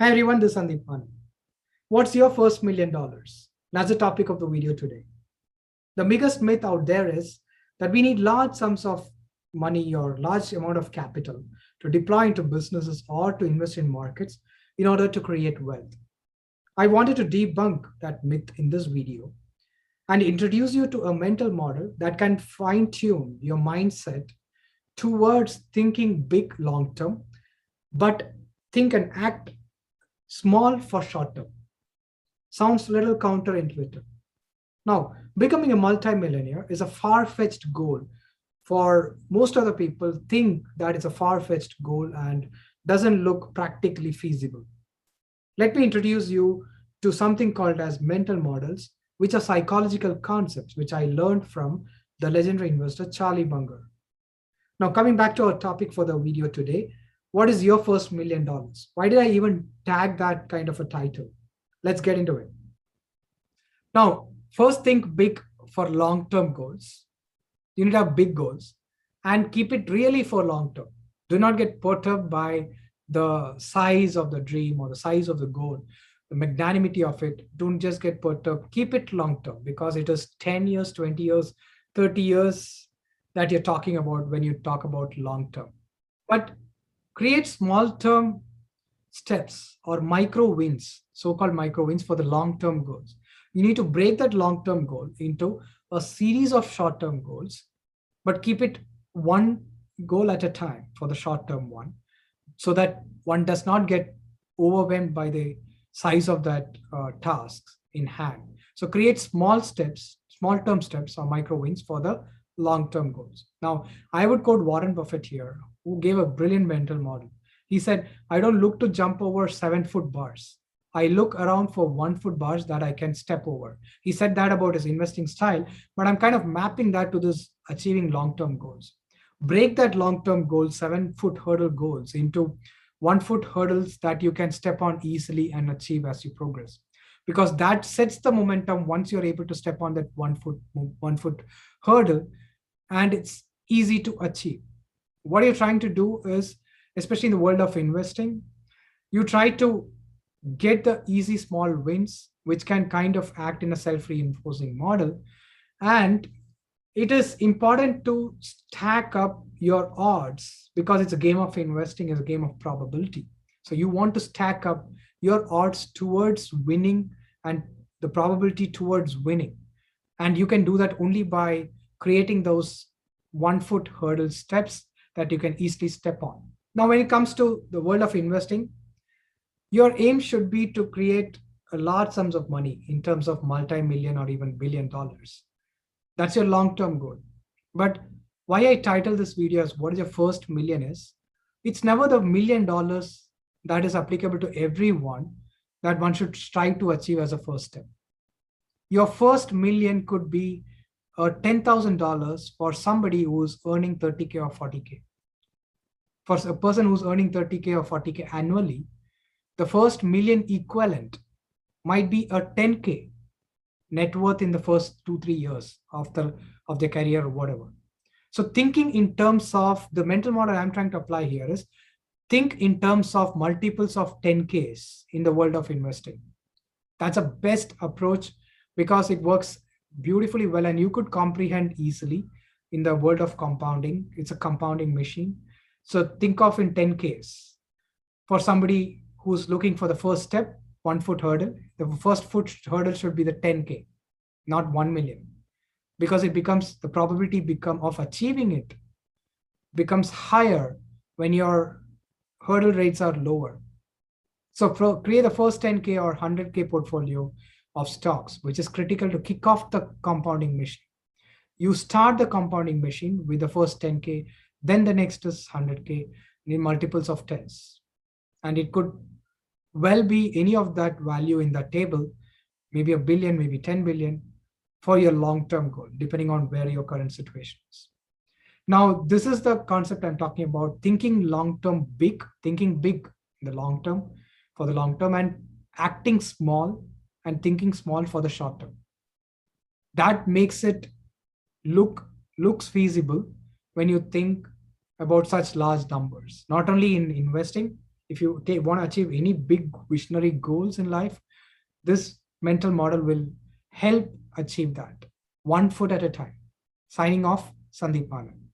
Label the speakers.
Speaker 1: Hi everyone, this is Sandeep. What's your first $1 million? That's the topic of the video today. The biggest myth out there is that we need large sums of money or large amount of capital to deploy into businesses or to invest in markets in order to create wealth. I wanted to debunk that myth in this video and introduce you to a mental model that can fine tune your mindset towards thinking big long term, but think and act small for short term. Sounds a little counterintuitive. Now, becoming a multimillionaire is a far-fetched goal. For most of the people, think that it's a far-fetched goal and doesn't look practically feasible. Let me introduce you to something called as mental models, which are psychological concepts which I learned from the legendary investor Charlie Munger. Now, coming back to our topic for the video today, what is your first $1 million? Why did I even tag that kind of a title? Let's get into it. Now, first think big for long-term goals. You need to have big goals and keep it really for long term. Do not get perturbed by the size of the dream or the size of the goal, the magnanimity of it. Don't just get perturbed. Keep it long term because it is 10 years, 20 years, 30 years that you're talking about when you talk about long term. But create small term steps or micro wins, so-called micro wins for the long-term goals. You need to break that long-term goal into a series of short-term goals, but keep it one goal at a time for the short-term one, so that one does not get overwhelmed by the size of that tasks in hand. So create small steps, small-term steps or micro wins for the long-term goals. Now, I would quote Warren Buffett here, who gave a brilliant mental model. He said, I don't look to jump over 7-foot bars. I look around for 1-foot bars that I can step over. He said that about his investing style, but I'm kind of mapping that to this achieving long-term goals. Break that long-term goal, 7-foot hurdle goals, into 1-foot hurdles that you can step on easily and achieve as you progress. Because that sets the momentum once you're able to step on that 1-foot hurdle, and it's easy to achieve. What you're trying to do is, especially in the world of investing, you try to get the easy small wins, which can kind of act in a self-reinforcing model. And it is important to stack up your odds because it's a game of investing, is a game of probability. So you want to stack up your odds towards winning and the probability towards winning. And you can do that only by creating those 1-foot hurdle steps that you can easily step on. Now, when it comes to the world of investing, your aim should be to create a large sums of money in terms of multi-million or even $1 billion. That's your long-term goal. But why I title this video as what is your first million is, it's never the $1 million that is applicable to everyone that one should strive to achieve as a first step. Your first million could be $10,000 for somebody who's earning 30K or 40K. For a person who's earning 30K or 40K annually, the first million equivalent might be a 10K net worth in the first 2-3 years of their career or whatever. So thinking in terms of the mental model I'm trying to apply here is think in terms of multiples of 10Ks in the world of investing. That's a best approach because it works beautifully well and you could comprehend easily in the world of compounding. It's a compounding machine. So think of in 10Ks. For somebody who's looking for the first step, 1-foot hurdle, the first foot hurdle should be the 10K, not 1 million. Because it becomes, the probability of achieving it becomes higher when your hurdle rates are lower. So create the first 10K or 100K portfolio of stocks, which is critical to kick off the compounding machine. You start the compounding machine with the first 10K, then the next is 100K in multiples of tens. And it could well be any of that value in that table, maybe a billion, maybe 10 billion for your long-term goal, depending on where your current situation is. Now, this is the concept I'm talking about, thinking long-term big, thinking big in the long term, for the long term, and acting small and thinking small for the short term. That makes it looks feasible when you think about such large numbers, not only in investing, if you want to achieve any big visionary goals in life, this mental model will help achieve that, one foot at a time. Signing off, Sandeep Anand.